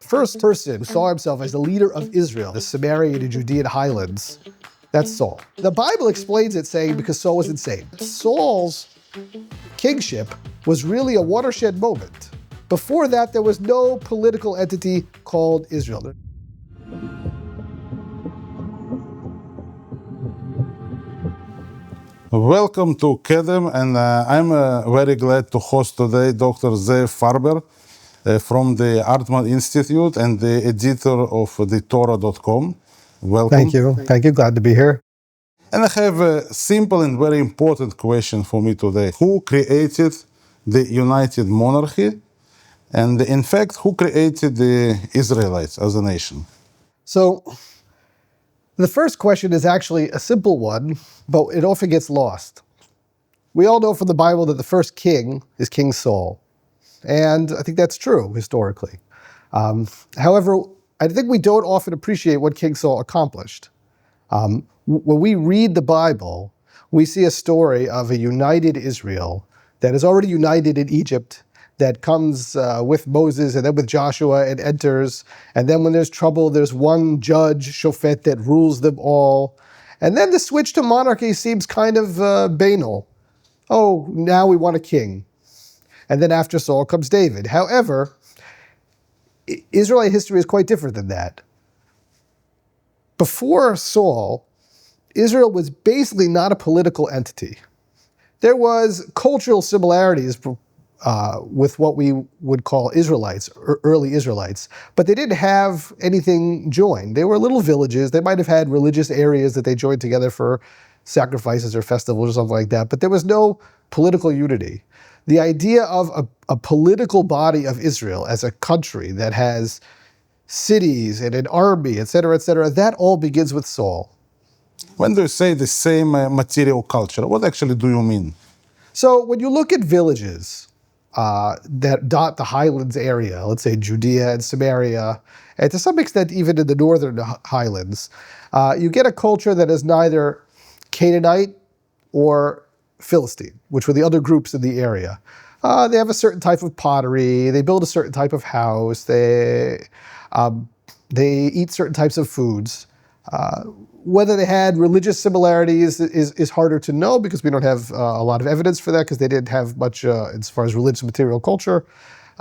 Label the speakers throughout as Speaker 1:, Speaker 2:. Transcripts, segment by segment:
Speaker 1: First person who saw himself as the leader of Israel, the Samaritan and Judean highlands, that's Saul. The Bible explains it saying because Saul was insane. Saul's kingship was really a watershed moment. Before that, there was no political entity called Israel.
Speaker 2: Welcome to KEDEM, and I'm very glad to host today Dr. Zev Farber from the Hartman Institute and the editor of the Torah.com. Welcome.
Speaker 1: Thank you. Thank you. Glad to be here.
Speaker 2: And I have a simple and very important question for me today. Who created the United Monarchy? And in fact, who created the Israelites as a nation?
Speaker 1: So, the first question is actually a simple one, but it often gets lost. We all know from the Bible that the first king is King Saul. And I think that's true historically. However, I think we don't often appreciate what King Saul accomplished. When we read the Bible, we see a story of a united Israel that is already united in Egypt, that comes with Moses and then with Joshua and enters. And then when there's trouble, there's one judge, Shofet, that rules them all. And then the switch to monarchy seems kind of banal. Oh, now we want a king. And then after Saul comes David. However, Israelite history is quite different than that. Before Saul, Israel was basically not a political entity. There was cultural similarities with what we would call Israelites, or early Israelites, but they didn't have anything joined. They were little villages. They might have had religious areas that they joined together for sacrifices or festivals or something like that, but there was no political unity. The idea of a political body of Israel as a country that has cities and an army, etc., that all begins with Saul.
Speaker 2: When you say the same material culture, what actually do you mean?
Speaker 1: So when you look at villages that dot the highlands area, let's say Judea and Samaria, and to some extent even in the northern highlands, you get a culture that is neither Canaanite or Philistine, which were the other groups in the area. They have a certain type of pottery, they build a certain type of house, they eat certain types of foods. Whether they had religious similarities is harder to know because we don't have a lot of evidence for that because they didn't have much as far as religious material culture.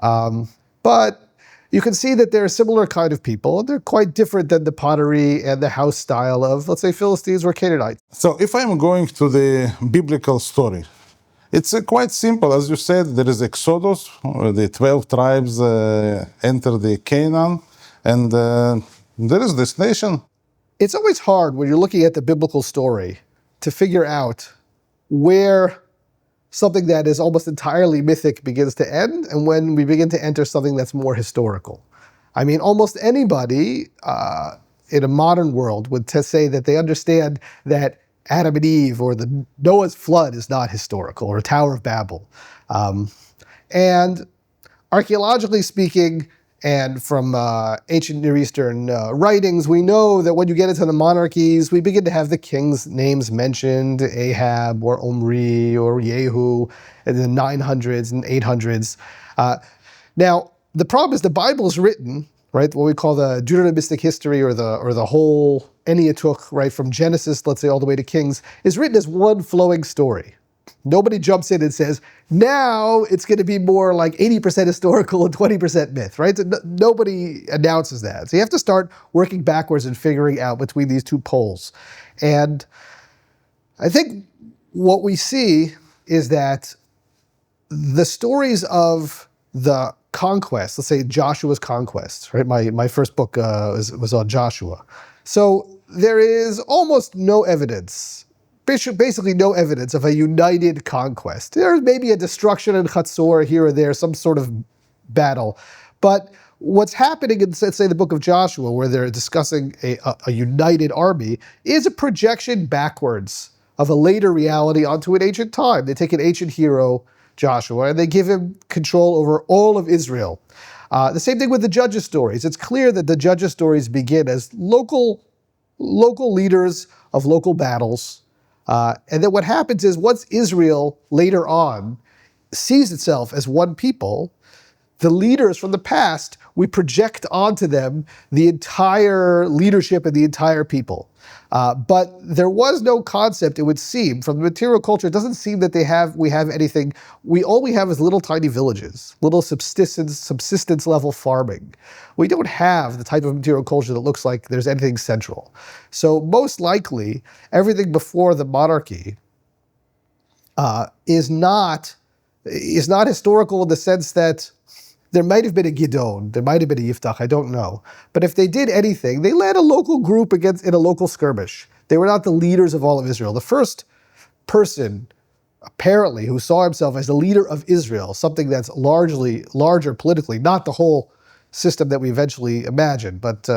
Speaker 1: But you can see that they're a similar kind of people. They're quite different than the pottery and the house style of, let's say, Philistines or Canaanites.
Speaker 2: So if I'm going to the biblical story, it's quite simple. As you said, there is Exodus, the 12 tribes enter the Canaan, and there is this nation.
Speaker 1: It's always hard when you're looking at the biblical story to figure out where something that is almost entirely mythic begins to end and when we begin to enter something that's more historical. I mean, almost anybody in a modern world would say that they understand that Adam and Eve or the Noah's flood is not historical, or Tower of Babel. And archaeologically speaking, and from ancient Near Eastern writings, we know that when you get into the monarchies, we begin to have the king's names mentioned, Ahab or Omri or Yehu in the 900s and 800s. Now, the problem is the Bible is written, right, what we call the Deuteronomistic history or the whole Enneatuk, right, from Genesis, let's say, all the way to Kings, is written as one flowing story. Nobody jumps in and says, now it's going to be more like 80% historical and 20% myth, right? Nobody announces that. So you have to start working backwards and figuring out between these two poles. And I think what we see is that the stories of the conquest, let's say Joshua's conquest, right? My first book was on Joshua. So there is almost no evidence, basically no evidence of a united conquest. There's maybe a destruction in Chatzor here or there, some sort of battle. But what's happening in, let's say, the book of Joshua, where they're discussing a united army, is a projection backwards of a later reality onto an ancient time. They take an ancient hero, Joshua, and they give him control over all of Israel. The same thing with the Judges stories. It's clear that the Judges stories begin as local leaders of local battles. And then what happens is once Israel later on sees itself as one people, the leaders from the past, we project onto them the entire leadership and the entire people. But there was no concept, it would seem, from the material culture. It doesn't seem that we have anything. All we have is little tiny villages, little subsistence level farming. We don't have the type of material culture that looks like there's anything central. So most likely, everything before the monarchy is not historical in the sense that there might have been a Gidon, there might have been a Yiftach, I don't know. But if they did anything, they led a local group in a local skirmish. They were not the leaders of all of Israel. The first person, apparently, who saw himself as the leader of Israel, something that's larger politically, not the whole system that we eventually imagined, but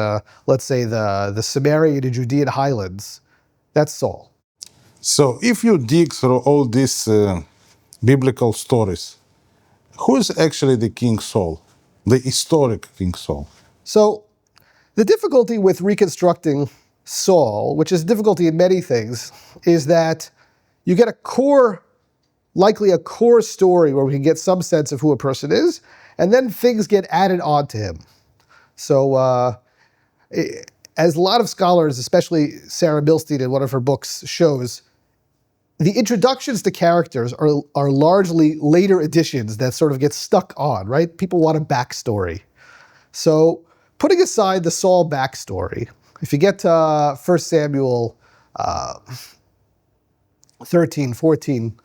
Speaker 1: let's say the Sumerian and Judean highlands, that's Saul.
Speaker 2: So if you dig through all these biblical stories, who is actually the King Saul, the historic King Saul?
Speaker 1: So the difficulty with reconstructing Saul, which is difficulty in many things, is that you get likely a core story where we can get some sense of who a person is, and then things get added on to him. So as a lot of scholars, especially Sarah Milstein in one of her books shows, the introductions to characters are largely later additions that sort of get stuck on, right? People want a backstory. So putting aside the Saul backstory, if you get to 1 Samuel 13, 14,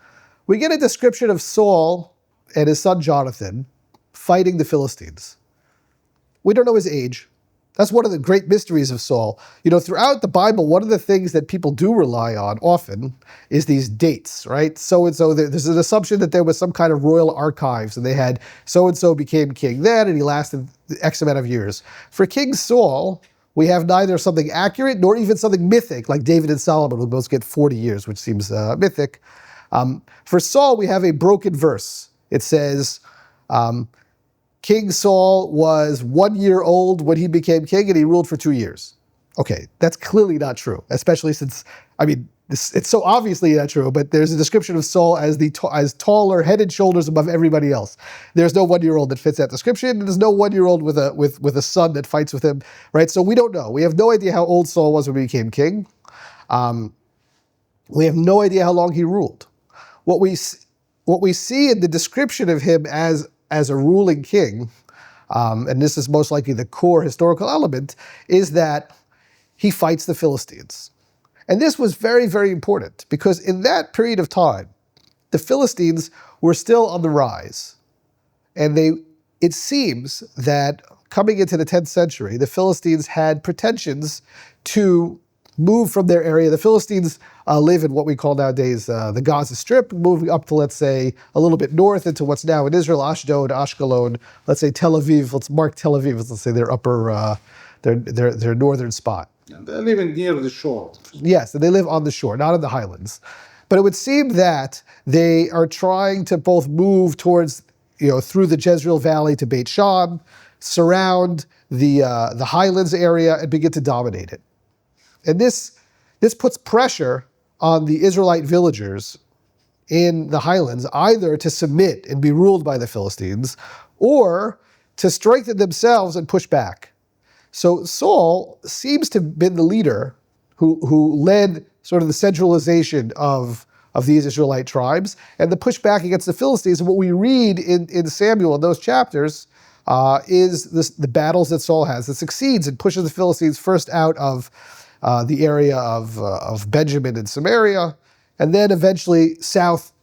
Speaker 1: we get a description of Saul and his son Jonathan fighting the Philistines. We don't know his age. That's one of the great mysteries of Saul. You know, throughout the Bible, one of the things that people do rely on often is these dates, right? So-and-so, there's an assumption that there was some kind of royal archives and they had so-and-so became king then and he lasted X amount of years. For King Saul, we have neither something accurate nor even something mythic like David and Solomon, who both get 40 years, which seems mythic. For Saul, we have a broken verse. It says, King Saul was 1 year old when he became king and he ruled for 2 years. Okay, that's clearly not true, especially since, it's so obviously not true, but there's a description of Saul as taller, head and shoulders above everybody else. There's no 1 year old that fits that description, and there's no 1 year old with a son that fights with him, right? So we don't know. We have no idea how old Saul was when he became king. We have no idea how long he ruled. What we see in the description of him as a ruling king, and this is most likely the core historical element, is that he fights the Philistines. And this was very, very important because in that period of time, the Philistines were still on the rise. And it seems that coming into the 10th century, the Philistines had pretensions to move from their area. The Philistines live in what we call nowadays the Gaza Strip, moving up to, let's say, a little bit north into what's now in Israel, Ashdod, Ashkelon, let's say Tel Aviv. Let's mark Tel Aviv as, let's say, their upper, their northern spot.
Speaker 2: And they're living near the shore.
Speaker 1: Yes, and they live on the shore, not in the highlands. But it would seem that they are trying to both move towards, through the Jezreel Valley to Beit Shan, surround the highlands area, and begin to dominate it. And this puts pressure on the Israelite villagers in the highlands either to submit and be ruled by the Philistines or to strengthen themselves and push back. So Saul seems to have been the leader who led sort of the centralization of these Israelite tribes and the pushback against the Philistines. And what we read in Samuel in those chapters is the battles that Saul has that succeeds and pushes the Philistines first out of the area of Benjamin and Samaria, and then eventually south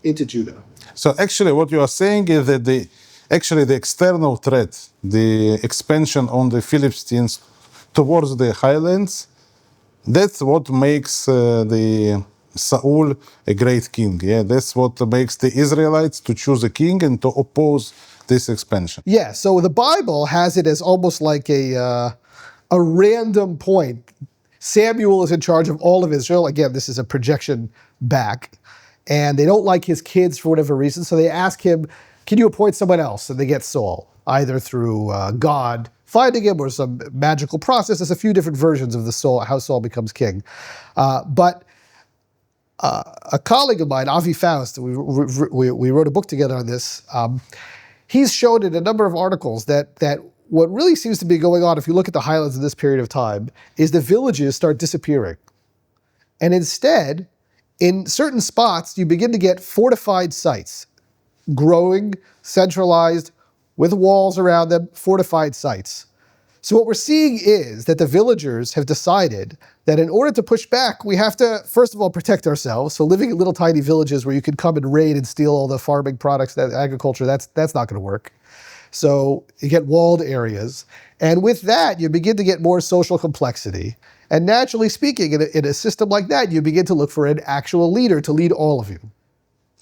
Speaker 1: into Judah.
Speaker 2: So actually what you are saying is that the external threat, the expansion on the Philistines towards the highlands, that's what makes the Saul a great king. Yeah, that's what makes the Israelites to choose a king and to oppose this expansion.
Speaker 1: Yeah, so the Bible has it as almost like a random point. Samuel is in charge of all of Israel. Again, this is a projection back. And they don't like his kids for whatever reason, so they ask him, can you appoint someone else? And they get Saul, either through God finding him or some magical process. There's a few different versions of how Saul becomes king. But a colleague of mine, Avi Faust, we wrote a book together on this, he's shown in a number of articles that what really seems to be going on, if you look at the highlands in this period of time, is the villages start disappearing. And instead, in certain spots, you begin to get fortified sites, growing, centralized, with walls around them, fortified sites. So what we're seeing is that the villagers have decided that in order to push back, we have to, first of all, protect ourselves. So living in little tiny villages where you can come and raid and steal all the farming products, that agriculture, that's not going to work. So you get walled areas. And with that, you begin to get more social complexity. And naturally speaking, in a system like that, you begin to look for an actual leader to lead all of you.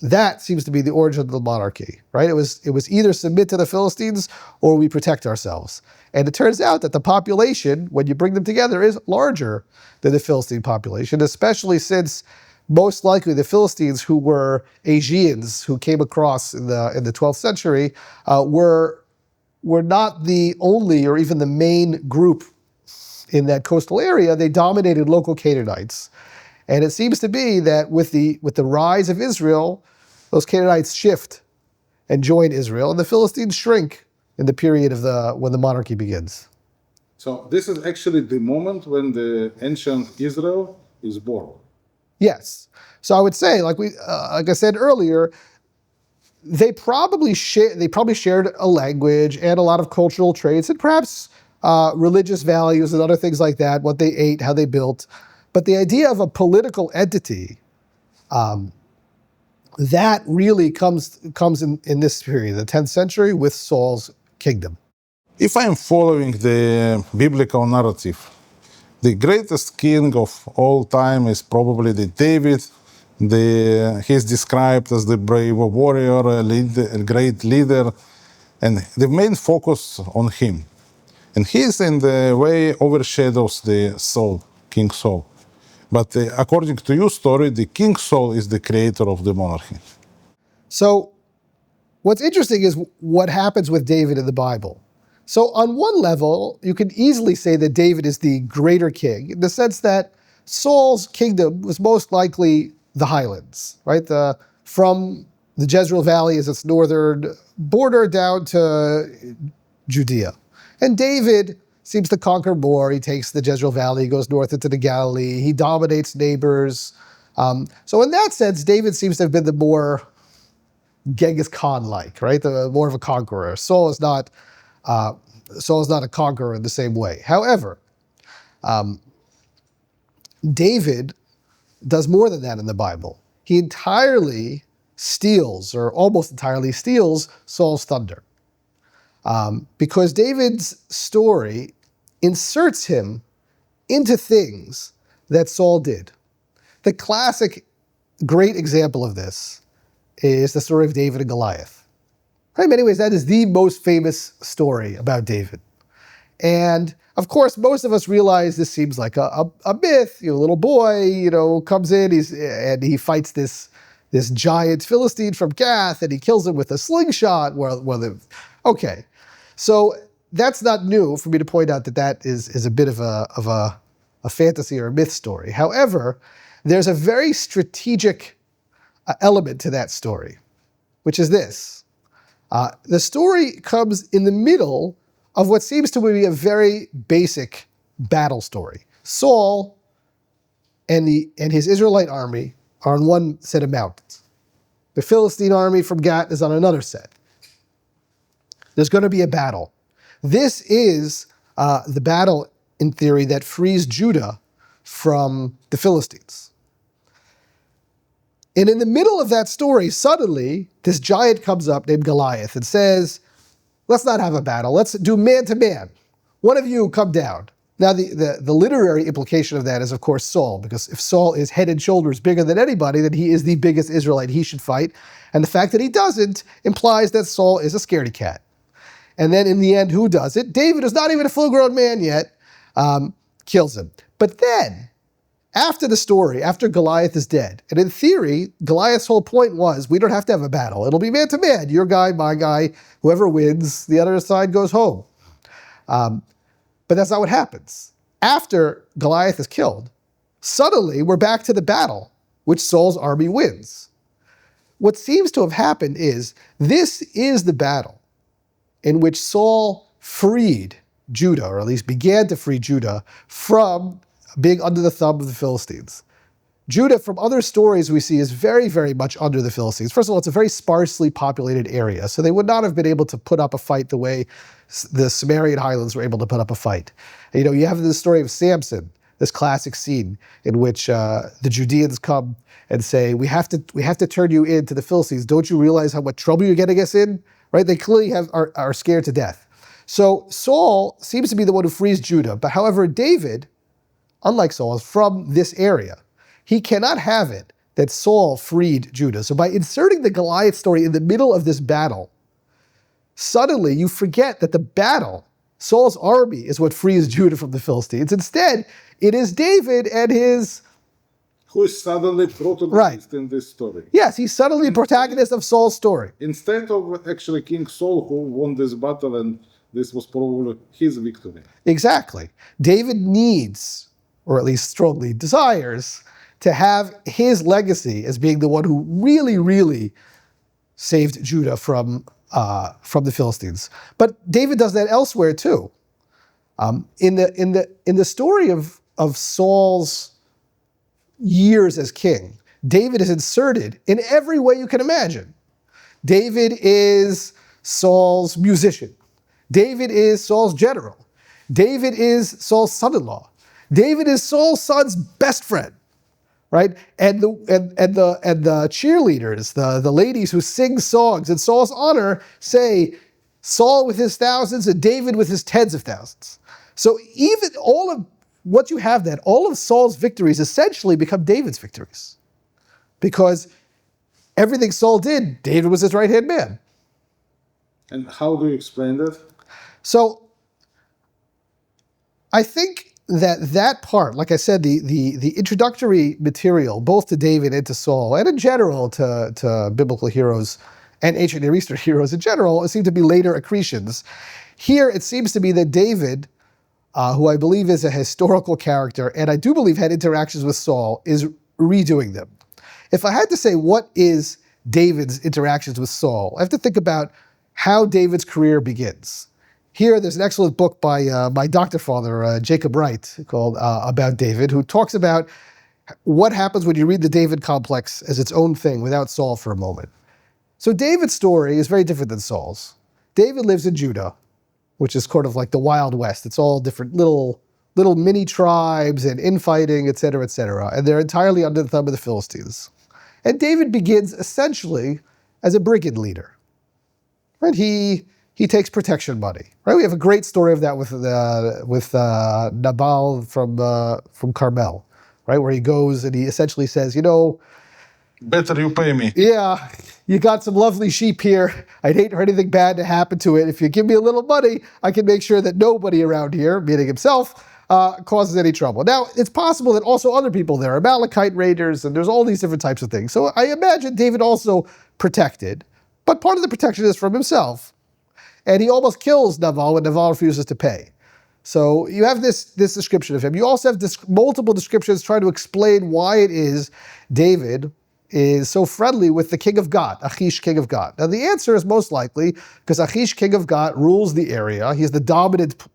Speaker 1: That seems to be the origin of the monarchy, right? It was either submit to the Philistines or we protect ourselves. And it turns out that the population, when you bring them together, is larger than the Philistine population, especially since most likely the Philistines, who were Asians who came across in the 12th century, were not the only or even the main group in that coastal area. They dominated local Canaanites. And it seems to be that with the rise of Israel, those Canaanites shift and join Israel, and the Philistines shrink in the period of when the monarchy begins.
Speaker 2: So this is actually the moment when the ancient Israel is born.
Speaker 1: Yes. So I would say, like I said earlier, they probably shared a language and a lot of cultural traits and perhaps religious values and other things like that, what they ate, how they built. But the idea of a political entity, that really comes in this period, the 10th century, with Saul's kingdom.
Speaker 2: If I am following the biblical narrative, the greatest king of all time is probably the David. He's described as the brave warrior, a great leader, and the main focus on him. And he is in the way overshadows the Saul, King Saul. But according to your story, the King Saul is the creator of the monarchy.
Speaker 1: So what's interesting is what happens with David in the Bible. So on one level, you can easily say that David is the greater king in the sense that Saul's kingdom was most likely the highlands, right? From the Jezreel Valley as its northern border down to Judea. And David seems to conquer more. He takes the Jezreel Valley, he goes north into the Galilee, he dominates neighbors. So in that sense, David seems to have been the more Genghis Khan-like, right? The more of a conqueror. Saul is not a conqueror in the same way. However, David does more than that in the Bible. He entirely steals, or almost entirely steals, Saul's thunder. Because David's story inserts him into things that Saul did. The classic great example of this is the story of David and Goliath. In many ways, that is the most famous story about David. And of course, most of us realize this seems like a myth. A little boy, comes in, and he fights this giant Philistine from Gath, and he kills him with a slingshot. Okay, so that's not new for me to point out that is a bit of a fantasy or a myth story. However, there's a very strategic element to that story, which is this. The story comes in the middle of what seems to be a very basic battle story. Saul and his Israelite army are on one set of mountains. The Philistine army from Gath is on another set. There's going to be a battle. This is the battle, in theory, that frees Judah from the Philistines. And in the middle of that story, suddenly, this giant comes up named Goliath and says, let's not have a battle. Let's do man-to-man. One of you come down. Now, the literary implication of that is, of course, Saul, because if Saul is head and shoulders bigger than anybody, then he is the biggest Israelite he should fight. And the fact that he doesn't implies that Saul is a scaredy cat. And then in the end, who does it? David, who's not even a full-grown man yet, kills him. But then, after the story, after Goliath is dead, and in theory, Goliath's whole point was, we don't have to have a battle. It'll be man-to-man. Your guy, my guy, whoever wins, the other side goes home. But that's not what happens. After Goliath is killed, suddenly we're back to the battle, which Saul's army wins. What seems to have happened is, this is the battle in which Saul freed Judah, or at least began to free Judah, from being under the thumb of the Philistines. Judah, from other stories we see, is very, very much under the Philistines. First of all, it's a very sparsely populated area, so they would not have been able to put up a fight the way the Sumerian highlands were able to put up a fight. You have the story of Samson, this classic scene in which the Judeans come and say, we have to turn you in to the Philistines. Don't you realize how much trouble you're getting us in? Right? They clearly are scared to death. So Saul seems to be the one who frees Judah, but however, David, unlike Saul, is from this area. He cannot have it that Saul freed Judah. So by inserting the Goliath story in the middle of this battle, suddenly you forget that the battle, Saul's army, is what frees Judah from the Philistines. Instead, it is David and his...
Speaker 2: Who is suddenly protagonist in this story.
Speaker 1: Yes, he's suddenly the protagonist of Saul's story.
Speaker 2: Instead of actually King Saul who won this battle, and this was probably his victory.
Speaker 1: Exactly. David needs, or at least strongly desires, to have his legacy as being the one who really, really saved Judah from the Philistines. But David does that elsewhere too. In the story of Saul's years as king, David is inserted in every way you can imagine. David is Saul's musician. David is Saul's general. David is Saul's son-in-law. David is Saul's son's best friend. Right? And the cheerleaders, the ladies who sing songs in Saul's honor, say Saul with his thousands and David with his tens of thousands. So even all of what you have then, all of Saul's victories essentially become David's victories. Because everything Saul did, David was his right-hand man.
Speaker 2: And how do you explain that?
Speaker 1: So I think that part, like I said, the introductory material, both to David and to Saul, and in general to biblical heroes and ancient Near Eastern heroes in general, seem to be later accretions. Here, it seems to be that David, who I believe is a historical character, and I do believe had interactions with Saul, is redoing them. If I had to say what is David's interactions with Saul, I have to think about how David's career begins. Here, there's an excellent book by my doctor father, Jacob Wright, called About David, who talks about what happens when you read the David complex as its own thing without Saul for a moment. So David's story is very different than Saul's. David lives in Judah, which is sort of like the Wild West. It's all different little mini tribes and infighting, et cetera, and they're entirely under the thumb of the Philistines. And David begins essentially as a brigand leader. Right? He takes protection money. Right? We have a great story of that with Nabal from Carmel, right? Where he goes and he essentially says,
Speaker 2: better you pay me.
Speaker 1: Yeah, you got some lovely sheep here. I'd hate for anything bad to happen to it. If you give me a little money, I can make sure that nobody around here, meaning himself, causes any trouble. Now, it's possible that also other people there, Amalekite raiders, and there's all these different types of things. So I imagine David also protected, but part of the protection is from himself. And he almost kills Nabal when Nabal refuses to pay. So you have this description of him. You also have multiple descriptions trying to explain why it is David is so friendly with the king of Gath, Achish, king of Gath. Now the answer is most likely because Achish, king of Gath, rules the area. He's the dominant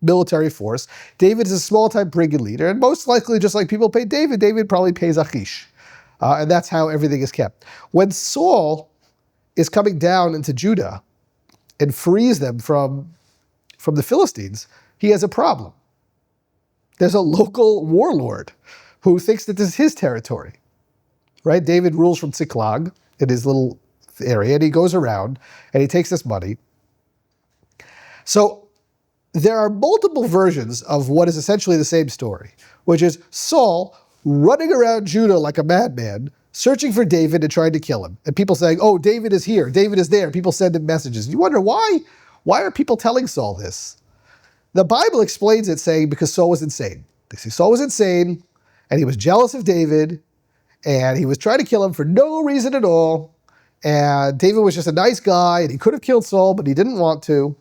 Speaker 1: military force. David is a small-time brigand leader, and most likely, just like people pay David, David probably pays Achish. And that's how everything is kept. When Saul is coming down into Judah and frees them from the Philistines, he has a problem. There's a local warlord who thinks that this is his territory. Right? David rules from Ziklag in his little area, and he goes around and he takes this money. So there are multiple versions of what is essentially the same story, which is Saul running around Judah like a madman, searching for David and trying to kill him. And people saying, oh, David is here, David is there. People send him messages. You wonder why are people telling Saul this? The Bible explains it saying because Saul was insane. They say Saul was insane and he was jealous of David and he was trying to kill him for no reason at all. And David was just a nice guy and he could have killed Saul, but he didn't want to.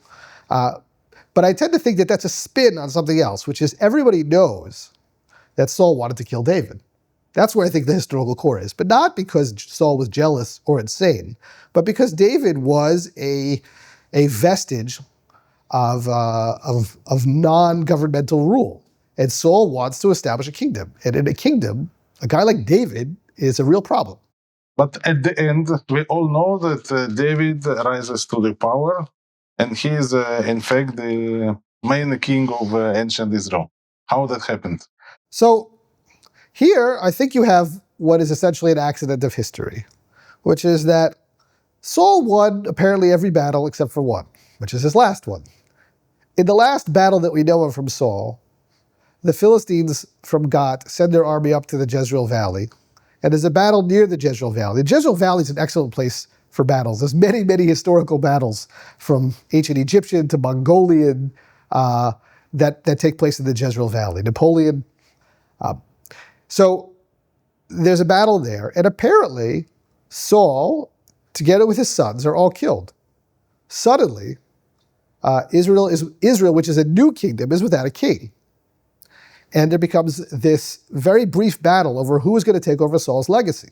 Speaker 1: But I tend to think that that's a spin on something else, which is everybody knows that Saul wanted to kill David. That's where I think the historical core is. But not because Saul was jealous or insane, but because David was a vestige of non-governmental rule. And Saul wants to establish a kingdom. And in a kingdom, a guy like David is a real problem.
Speaker 2: But at the end, we all know that David rises to the power, and he is, in fact, the main king of ancient Israel. How that happened?
Speaker 1: So here, I think you have what is essentially an accident of history, which is that Saul won apparently every battle except for one, which is his last one. In the last battle that we know of from Saul, the Philistines from Gath send their army up to the Jezreel Valley, and there's a battle near the Jezreel Valley. The Jezreel Valley is an excellent place for battles. There's many, many historical battles from ancient Egyptian to Mongolian that take place in the Jezreel Valley. Napoleon. So there's a battle there, and apparently Saul, together with his sons, are all killed. Suddenly, Israel, which is a new kingdom, is without a king. And there becomes this very brief battle over who is going to take over Saul's legacy.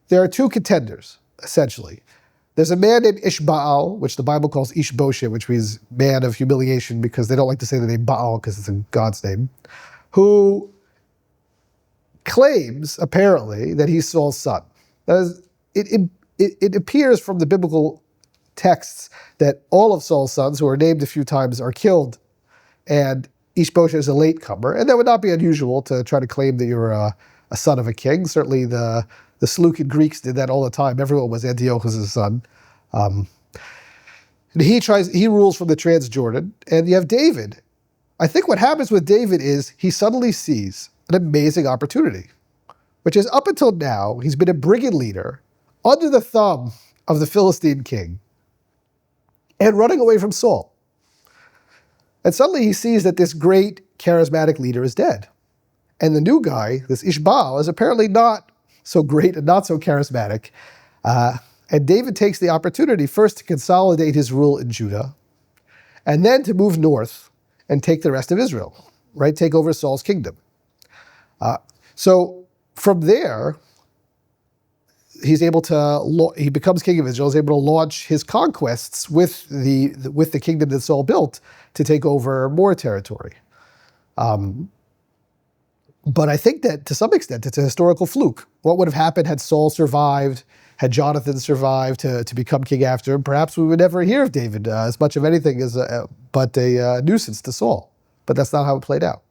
Speaker 1: There are two contenders, essentially. There's a man named Ishbaal, which the Bible calls Ishbosheth, which means man of humiliation, because they don't like to say the name Baal because it's in God's name, who claims, apparently, that he's Saul's son. That is, it appears from the biblical texts that all of Saul's sons, who are named a few times, are killed, and Ishbosheth is a latecomer, and that would not be unusual to try to claim that you're a son of a king. Certainly the Seleucid Greeks did that all the time. Everyone was Antiochus' son. He rules from the Transjordan, and you have David. I think what happens with David is he suddenly sees an amazing opportunity, which is up until now, he's been a brigand leader under the thumb of the Philistine king and running away from Saul. And suddenly he sees that this great charismatic leader is dead. And the new guy, this Ishbaal, is apparently not so great and not so charismatic. And David takes the opportunity first to consolidate his rule in Judah, and then to move north and take the rest of Israel, right? Take over Saul's kingdom. So from there, he becomes king of Israel, is able to launch his conquests with the kingdom that Saul built to take over more territory. But I think that to some extent it's a historical fluke. What would have happened had Saul survived, had Jonathan survived to become king after him? Perhaps we would never hear of David as much of anything as but a nuisance to Saul. But that's not how it played out.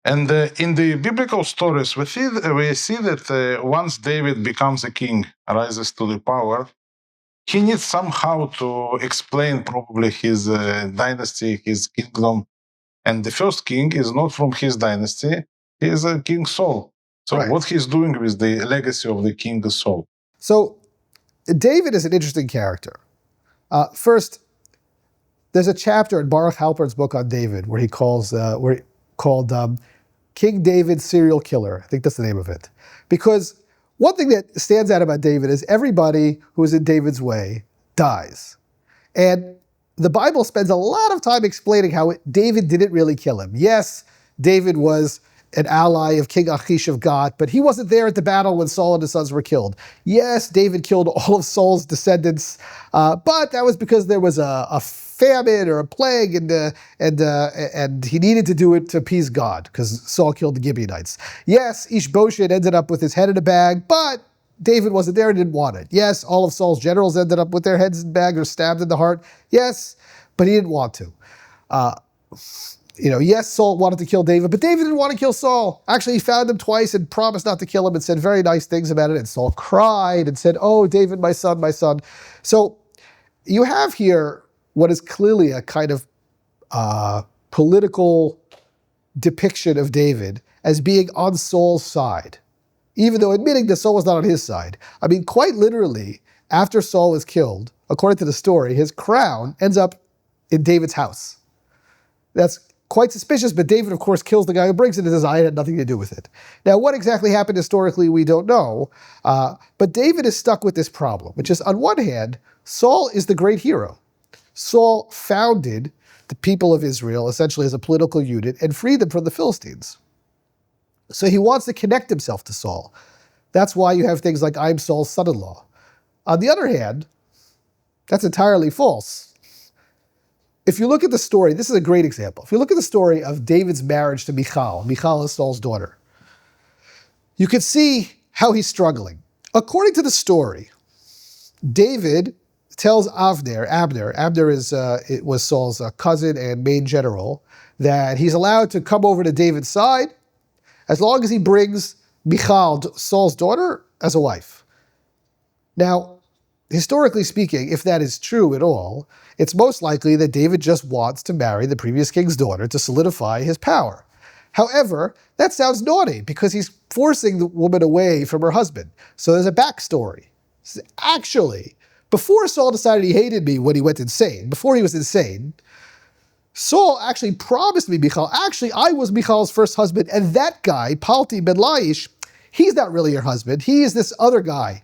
Speaker 2: And in the biblical stories, we see that once David becomes a king, rises to the power, he needs somehow to explain probably his dynasty, his kingdom. And the first king is not from his dynasty, he is King Saul. So
Speaker 1: Right.
Speaker 2: what he's doing with the legacy of the king Saul?
Speaker 1: So David is an interesting character. First, there's a chapter in Baruch Halpern's book on David where he called King David Serial Killer. I think that's the name of it. Because one thing that stands out about David is everybody who is in David's way dies. And the Bible spends a lot of time explaining how David didn't really kill him. Yes, David was an ally of King Achish of Gath, but he wasn't there at the battle when Saul and his sons were killed. Yes, David killed all of Saul's descendants, but that was because there was a famine or a plague, and he needed to do it to appease God, because Saul killed the Gibeonites. Yes, Ishbosheth ended up with his head in a bag, but David wasn't there and didn't want it. Yes, all of Saul's generals ended up with their heads in bags or stabbed in the heart. Yes, but he didn't want to. Yes, Saul wanted to kill David, but David didn't want to kill Saul. Actually, he found him twice and promised not to kill him and said very nice things about it. And Saul cried and said, "Oh, David, my son, my son." So you have here what is clearly a kind of political depiction of David as being on Saul's side, even though admitting that Saul was not on his side. I mean, quite literally, after Saul was killed, according to the story, his crown ends up in David's house. That's quite suspicious, but David, of course, kills the guy who brings it in his eye. It had nothing to do with it. Now, what exactly happened historically, we don't know. But David is stuck with this problem, which is, on one hand, Saul is the great hero. Saul founded the people of Israel, essentially as a political unit, and freed them from the Philistines. So he wants to connect himself to Saul. That's why you have things like, "I'm Saul's son-in-law." On the other hand, that's entirely false. if you look at the story, this is a great example. If you look at the story of David's marriage to Michal, Michal is Saul's daughter, you can see how he's struggling. According to the story, David tells Abner was Saul's cousin and main general, that he's allowed to come over to David's side as long as he brings Michal, Saul's daughter, as a wife. Now, historically speaking, if that is true at all, it's most likely that David just wants to marry the previous king's daughter to solidify his power. However, that sounds naughty because he's forcing the woman away from her husband. So there's a backstory. Actually, before Saul decided he hated me when he went insane, before he was insane, Saul actually promised me Michal. Actually, I was Michal's first husband, and that guy, Palti ben Laish, he's not really your husband. He is this other guy.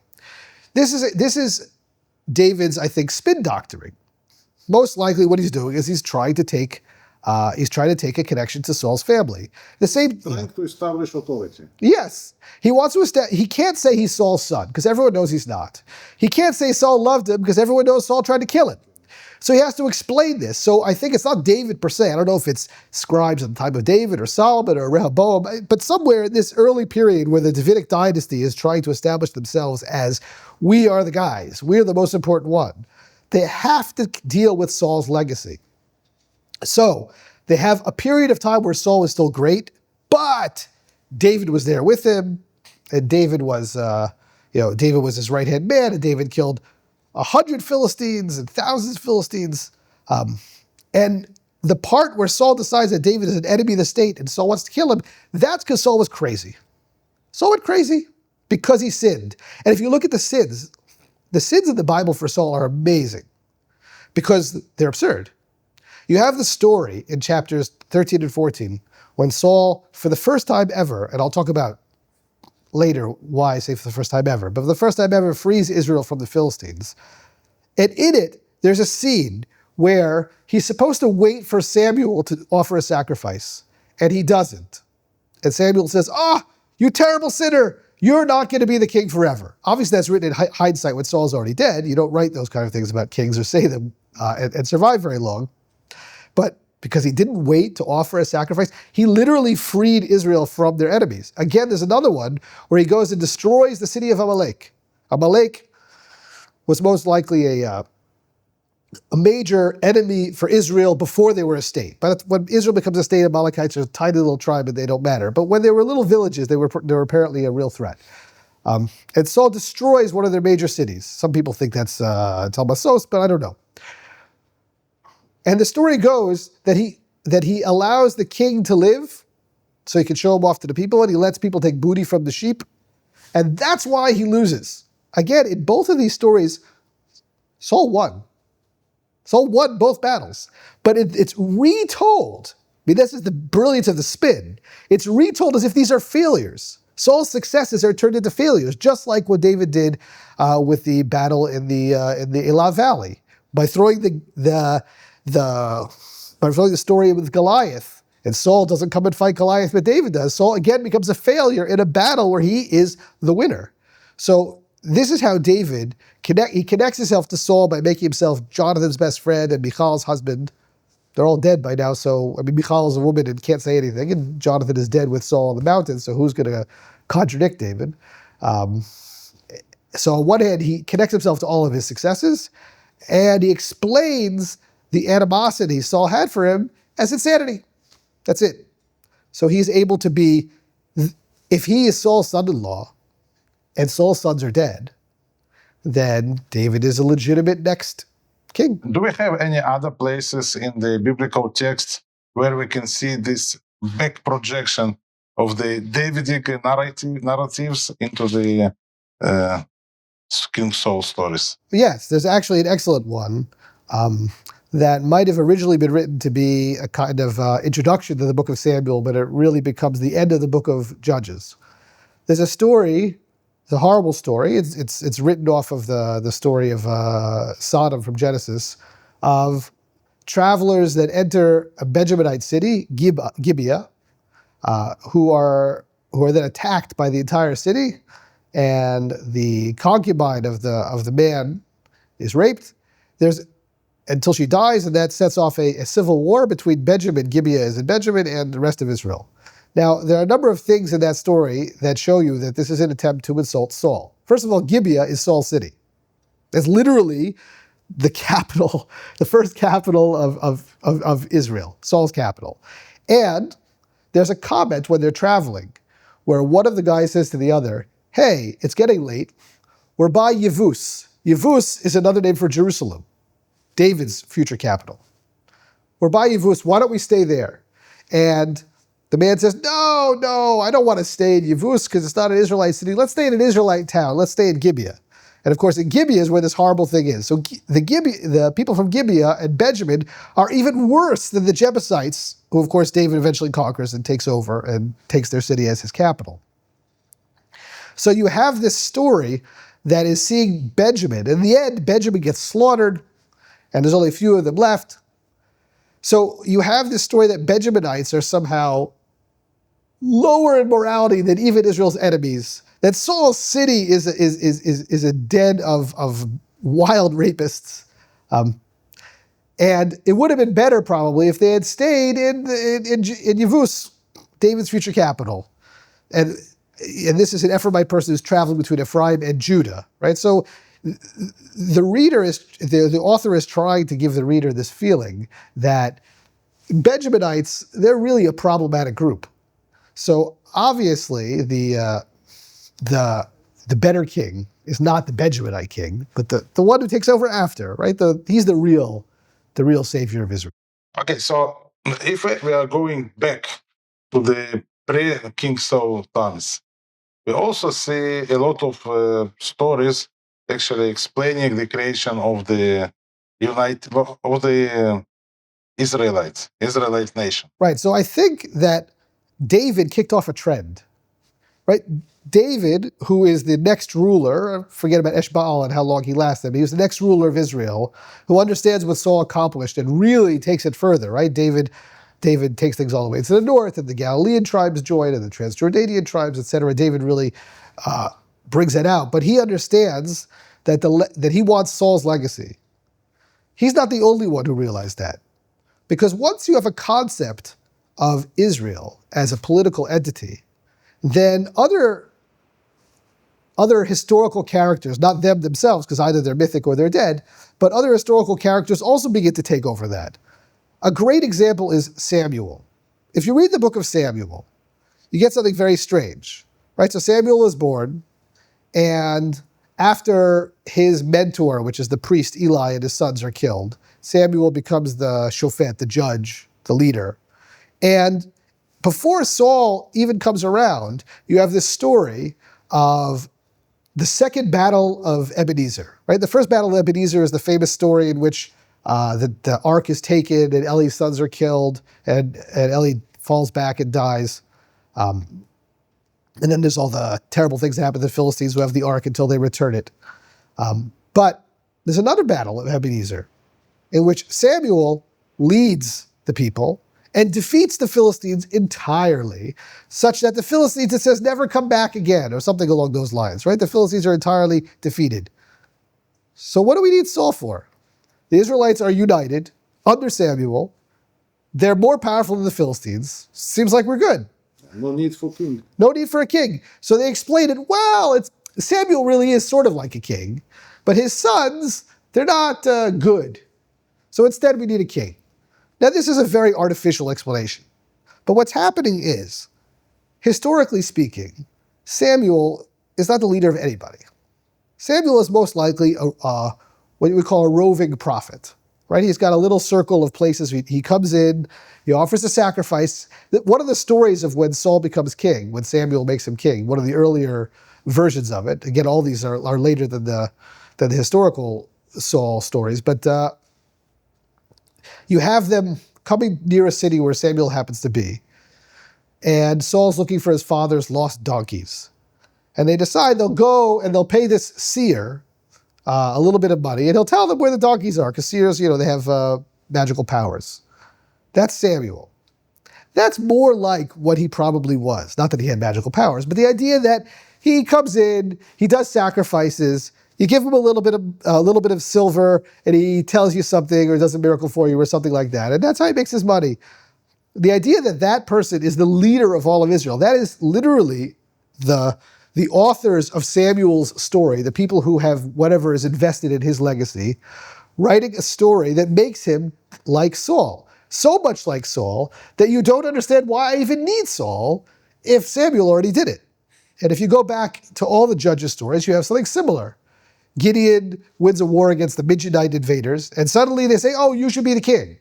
Speaker 1: This is David's, I think, spin doctoring. Most likely what he's doing is he's trying to take a connection to Saul's family. The same
Speaker 2: Trying to establish authority.
Speaker 1: Yes. He wants to he can't say he's Saul's son, because everyone knows he's not. He can't say Saul loved him, because everyone knows Saul tried to kill him. So he has to explain this. So I think it's not David per se. I don't know if it's scribes at the time of David or Solomon or Rehoboam, but somewhere in this early period where the Davidic dynasty is trying to establish themselves as, we are the guys, we're the most important one, they have to deal with Saul's legacy. So they have a period of time where Saul is still great, but David was there with him, and David was his right-hand man, and David killed 100 Philistines and thousands of Philistines. And the part where Saul decides that David is an enemy of the state and Saul wants to kill him, that's because Saul was crazy. Saul went crazy because he sinned. And if you look at the sins in the Bible for Saul are amazing because they're absurd. You have the story in chapters 13 and 14 when Saul, for the first time ever, and I'll talk about later why I say for the first time ever, but for the first time ever frees Israel from the Philistines. And in it, there's a scene where he's supposed to wait for Samuel to offer a sacrifice, and he doesn't. And Samuel says, you terrible sinner, you're not going to be the king forever. Obviously, that's written in hindsight when Saul's already dead. You don't write those kind of things about kings or say them and survive very long. But because he didn't wait to offer a sacrifice, he literally freed Israel from their enemies. Again, there's another one where he goes and destroys the city of Amalek. Amalek was most likely a major enemy for Israel before they were a state. But when Israel becomes a state, Amalekites are a tiny little tribe and they don't matter. But when they were little villages, they were apparently a real threat. And Saul destroys one of their major cities. Some people think that's Talmasos, but I don't know. And the story goes that he allows the king to live so he can show him off to the people, and he lets people take booty from the sheep. And that's why he loses. Again, in both of these stories, Saul won. Saul won both battles. But it's retold. I mean, this is the brilliance of the spin. It's retold as if these are failures. Saul's successes are turned into failures, just like what David did with the battle in the Elah Valley. By throwing the story with Goliath, and Saul doesn't come and fight Goliath, but David does. Saul again becomes a failure in a battle where he is the winner. So this is how David connects himself to Saul by making himself Jonathan's best friend and Michal's husband. They're all dead by now, so Michal is a woman and can't say anything, and Jonathan is dead with Saul on the mountain, so who's going to contradict David? So on one hand, he connects himself to all of his successes, and he explains the animosity Saul had for him as insanity. That's it. So he's able to be, if he is Saul's son-in-law and Saul's sons are dead, then David is a legitimate next king.
Speaker 2: Do we have any other places in the biblical text where we can see this back projection of the Davidic narratives into the King Saul stories?
Speaker 1: Yes, there's actually an excellent one that might have originally been written to be a kind of introduction to the book of Samuel, but it really becomes the end of the book of Judges. There's a story, it's a horrible story. It's written off of the story of Sodom from Genesis, of travelers that enter a Benjaminite city, Gibeah, who are then attacked by the entire city, and the concubine of the man is raped. There's until she dies, and that sets off a civil war between Benjamin. Gibeah is in Benjamin, and the rest of Israel. Now, there are a number of things in that story that show you that this is an attempt to insult Saul. First of all, Gibeah is Saul's city. It's literally the capital, the first capital of Israel, Saul's capital. And there's a comment when they're traveling where one of the guys says to the other, hey, it's getting late. We're by Yevus. Yevus is another name for Jerusalem, David's future capital. We're by Yevus. Why don't we stay there? And the man says, no, I don't want to stay in Yevus because it's not an Israelite city. Let's stay in an Israelite town. Let's stay in Gibeah. And of course, in Gibeah is where this horrible thing is. So the people from Gibeah and Benjamin are even worse than the Jebusites, who of course David eventually conquers and takes over and takes their city as his capital. So you have this story that is seeing Benjamin. In the end, Benjamin gets slaughtered, and there's only a few of them left. So you have this story that Benjaminites are somehow lower in morality than even Israel's enemies, that Saul's city is a den of wild rapists. And it would have been better probably if they had stayed in Yevus, David's future capital. And this is an Ephraimite person who's traveling between Ephraim and Judah, right? So the author is trying to give the reader this feeling that Benjaminites, they're really a problematic group. So obviously the better king is not the Benjaminite king, but the one who takes over after, right? He's the real savior of Israel.
Speaker 2: Okay, so if we are going back to the pre-King Saul times, we also see a lot of stories actually explaining the creation of the Israelite nation.
Speaker 1: Right. So I think that David kicked off a trend, right? David, who is the next ruler, forget about Eshbaal and how long he lasted, but he was the next ruler of Israel, who understands what Saul accomplished and really takes it further, right? David takes things all the way to the north, and the Galilean tribes join, and the Transjordanian tribes, etc. David really brings it out, but he understands that he wants Saul's legacy. He's not the only one who realized that, because once you have a concept of Israel as a political entity, then other historical characters, not them themselves, because either they're mythic or they're dead, but other historical characters also begin to take over that. A great example is Samuel. If you read the book of Samuel, you get something very strange, right? So Samuel is born, and after his mentor, which is the priest Eli, and his sons are killed, Samuel becomes the shofet, the judge, the leader. And before Saul even comes around, you have this story of the second battle of Ebenezer, right? The first battle of Ebenezer is the famous story in which the ark is taken and Eli's sons are killed, and Eli falls back and dies. And then there's all the terrible things that happen to the Philistines who have the ark until they return it. But there's another battle of Ebenezer in which Samuel leads the people and defeats the Philistines entirely, such that the Philistines, it says, never come back again, or something along those lines, right? The Philistines are entirely defeated. So what do we need Saul for? The Israelites are united under Samuel. They're more powerful than the Philistines. Seems like we're good.
Speaker 2: No need for king.
Speaker 1: No need for a king. So they explain it, well, Samuel really is sort of like a king, but his sons, they're not good. So instead we need a king. Now this is a very artificial explanation. But what's happening is, historically speaking, Samuel is not the leader of anybody. Samuel is most likely what we call a roving prophet, right? He's got a little circle of places. He comes in, he offers a sacrifice. One of the stories of when Saul becomes king, when Samuel makes him king, one of the earlier versions of it, again, all these are later than the historical Saul stories, but you have them coming near a city where Samuel happens to be, and Saul's looking for his father's lost donkeys. And they decide they'll go and they'll pay this seer a little bit of money, and he'll tell them where the donkeys are, because seers, they have magical powers. That's Samuel. That's more like what he probably was. Not that he had magical powers, but the idea that he comes in, he does sacrifices, You give him a little bit of silver, and he tells you something or does a miracle for you or something like that, and that's how he makes his money. The idea that that person is the leader of all of Israel, that is literally the authors of Samuel's story, the people who have whatever is invested in his legacy, writing a story that makes him like Saul. So much like Saul that you don't understand why I even need Saul if Samuel already did it. And if you go back to all the judges' stories, you have something similar. Gideon wins a war against the Midianite invaders, and suddenly they say, oh, you should be the king.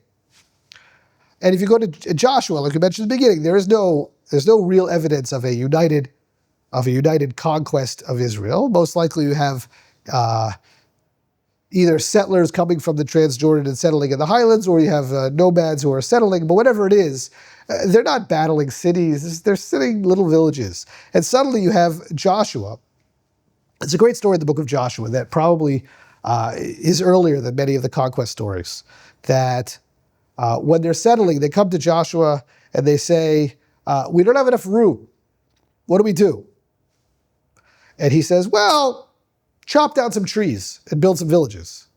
Speaker 1: And if you go to Joshua, like I mentioned at the beginning, there's no real evidence of a united conquest of Israel. Most likely you have either settlers coming from the Transjordan and settling in the highlands, or you have nomads who are settling, but whatever it is, they're not battling cities, they're sitting little villages. And suddenly you have Joshua. It's a great story in the book of Joshua that probably is earlier than many of the conquest stories, that when they're settling, they come to Joshua and they say, we don't have enough room. What do we do? And he says, well, chop down some trees and build some villages.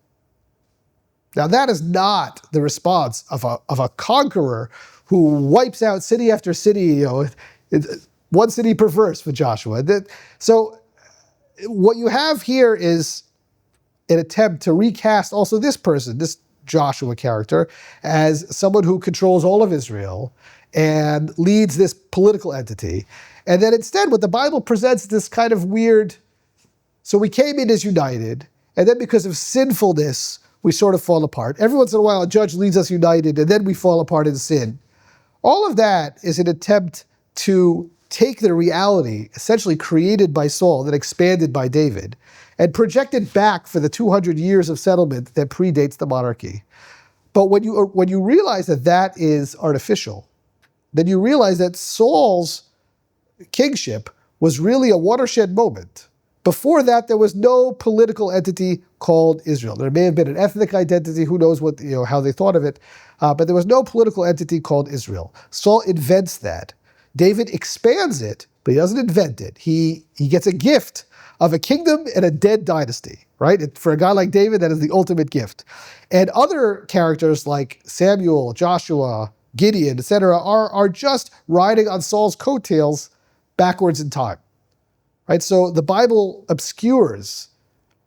Speaker 1: Now that is not the response of a conqueror who wipes out city after city, one city per verse for Joshua. So what you have here is an attempt to recast also this person, this Joshua character, as someone who controls all of Israel and leads this political entity. And then instead, what the Bible presents this kind of weird, so we came in as united, and then because of sinfulness, we sort of fall apart. Every once in a while, a judge leads us united, and then we fall apart in sin. All of that is an attempt to take the reality essentially created by Saul, then expanded by David, and project it back for the 200 years of settlement that predates the monarchy. But when you realize that that is artificial, then you realize that Saul's kingship was really a watershed moment. Before that, there was no political entity called Israel. There may have been an ethnic identity, who knows what how they thought of it, but there was no political entity called Israel. Saul invents that. David expands it, but he doesn't invent it. He gets a gift of a kingdom and a dead dynasty, right? For a guy like David, that is the ultimate gift. And other characters like Samuel, Joshua, Gideon, etc., are just riding on Saul's coattails backwards in time, right? So the Bible obscures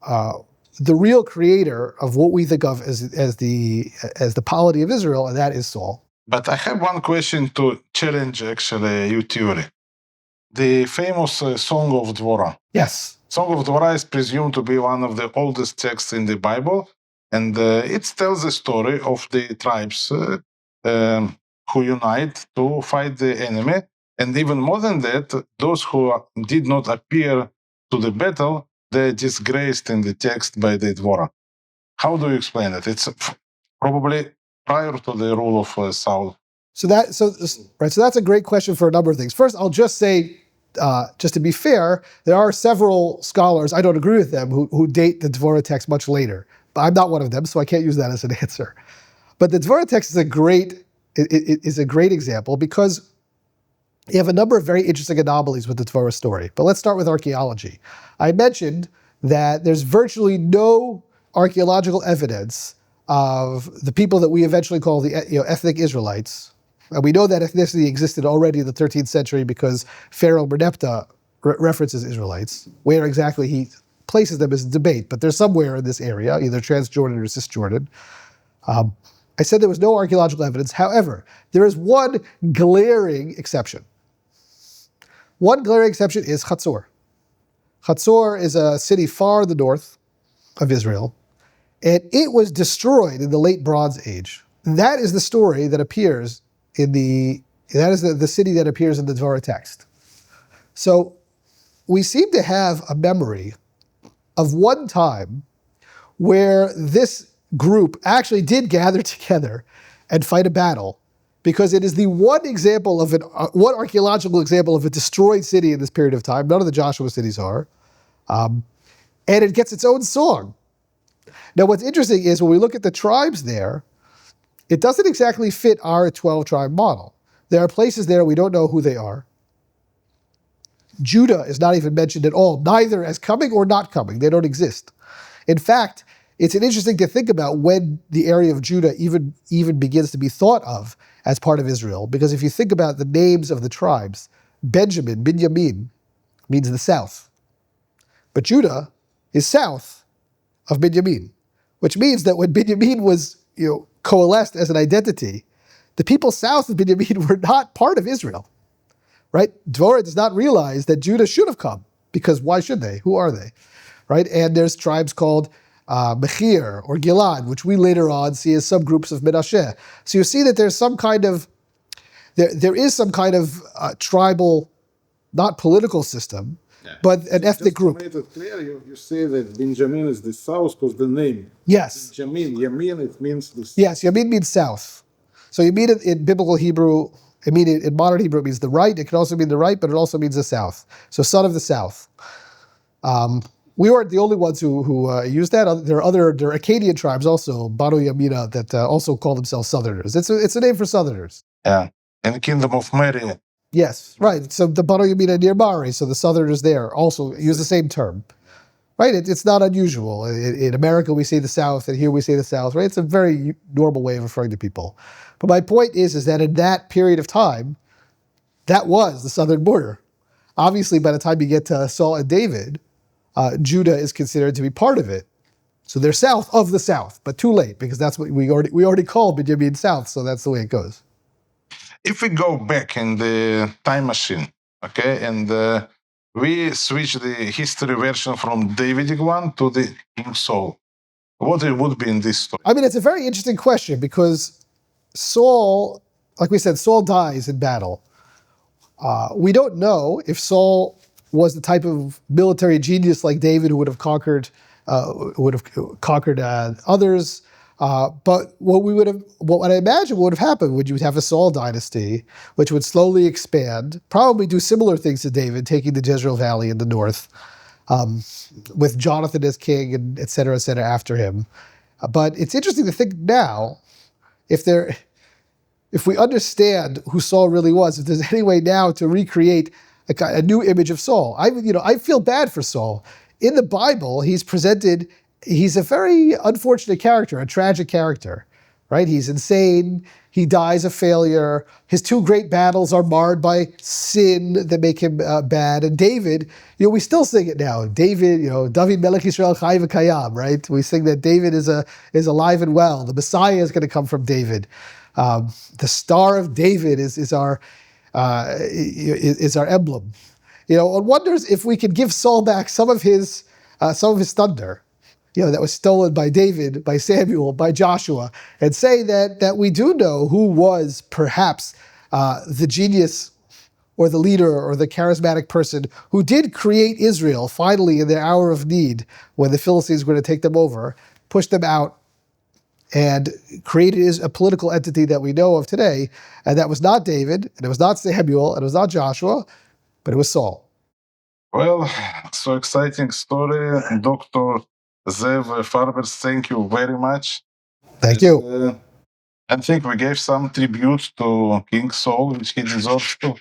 Speaker 1: the real creator of what we think of as the polity of Israel, and that is Saul.
Speaker 2: But I have one question to challenge actually your theory. The famous Song of Deborah.
Speaker 1: Yes.
Speaker 2: Song of Deborah is presumed to be one of the oldest texts in the Bible, and it tells the story of the tribes who unite to fight the enemy. And even more than that, those who did not appear to the battle, they're disgraced in the text by the Deborah. How do you explain it? It's probably prior to the rule of Saul.
Speaker 1: So that's a great question for a number of things. First, I'll just say, just to be fair, there are several scholars, I don't agree with them, who date the Deborah text much later. But I'm not one of them, so I can't use that as an answer. But the Deborah text is a great example because you have a number of very interesting anomalies with the Deborah story. But let's start with archaeology. I mentioned that there's virtually no archaeological evidence of the people that we eventually call the ethnic Israelites. And we know that ethnicity existed already in the 13th century because Pharaoh Merneptah references Israelites. Where exactly he places them is a debate, but they're somewhere in this area, either Transjordan or Cisjordan. I said there was no archaeological evidence. However, there is one glaring exception. One glaring exception is Hatzor. Hatzor is a city far in the north of Israel, and it was destroyed in the late Bronze Age. That is the story that appears that is the city that appears in the Deborah text. So we seem to have a memory of one time where this group actually did gather together and fight a battle, because it is the one example of one archaeological example of a destroyed city in this period of time. None of the Joshua cities are. And it gets its own song. Now what's interesting is when we look at the tribes there, it doesn't exactly fit our 12-tribe model. There are places there we don't know who they are. Judah is not even mentioned at all, neither as coming or not coming. They don't exist. In fact, it's interesting to think about when the area of Judah even begins to be thought of as part of Israel, because if you think about the names of the tribes, Binyamin, means the south. But Judah is south of Binyamin, which means that when Binyamin was coalesced as an identity, the people south of Binyamin were not part of Israel. Right? Deborah does not realize that Judah should have come, because why should they? Who are they? Right? And there's tribes called Mechir or Gilad, which we later on see as subgroups of Menashe. So you see that there's some kind of there is some kind of tribal, not political system, but an ethnic group.
Speaker 2: To make it clear, you say that Benjamin is the south because the name.
Speaker 1: Yes.
Speaker 2: Benjamin, Yamin, it means the south.
Speaker 1: Yes, Yamin means south. So Yamin in biblical Hebrew, in modern Hebrew, it means the right. It can also mean the right, but it also means the south. So son of the south. We weren't the only ones who used that. There are Akkadian tribes also, Banu Yamina, that also call themselves Southerners. It's a name for Southerners.
Speaker 2: Yeah. In the kingdom of Mary.
Speaker 1: Yes, right. So the Banu Yamina near Mari, so the Southerners there also use the same term. Right? It's not unusual. In America, we say the South, and here we say the South. Right? It's a very normal way of referring to people. But my point is that in that period of time, that was the southern border. Obviously, by the time you get to Saul and David, Judah is considered to be part of it. So they're south of the south, but too late, because that's what we already called Benjamin south, so that's the way it goes.
Speaker 2: If we go back in the time machine, okay, and we switch the history version from Davidic one to the King Saul, what it would be in this story?
Speaker 1: I mean, it's a very interesting question, because Saul, like we said, Saul dies in battle. We don't know if Saul was the type of military genius like David who would have conquered others. But what I imagine would have happened would you have a Saul dynasty, which would slowly expand, probably do similar things to David, taking the Jezreel Valley in the north, with Jonathan as king, and et cetera, after him. But it's interesting to think now, if we understand who Saul really was, if there's any way now to recreate a new image of Saul. I feel bad for Saul. In the Bible, he's a very unfortunate character, a tragic character, right? He's insane. He dies a failure. His two great battles are marred by sin that make him bad. And David, we still sing it now. David, David Melech Yisrael Chai V'Kayam, right? We sing that David is alive and well. The Messiah is going to come from David. The Star of David is our emblem. One wonders if we could give Saul back some of his thunder, that was stolen by David, by Samuel, by Joshua, and say that we do know who was perhaps the genius or the leader or the charismatic person who did create Israel finally in their hour of need when the Philistines were going to take them over, push them out, and created a political entity that we know of today. And that was not David, and it was not Samuel, and it was not Joshua, but it was Saul.
Speaker 2: Well, so exciting story. Dr. Zev Farber, thank you very much.
Speaker 1: Thank you.
Speaker 2: I think we gave some tribute to King Saul, which he deserves to.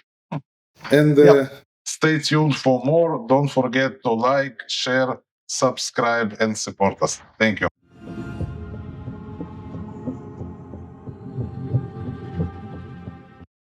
Speaker 2: And stay tuned for more. Don't forget to like, share, subscribe, and support us. Thank you.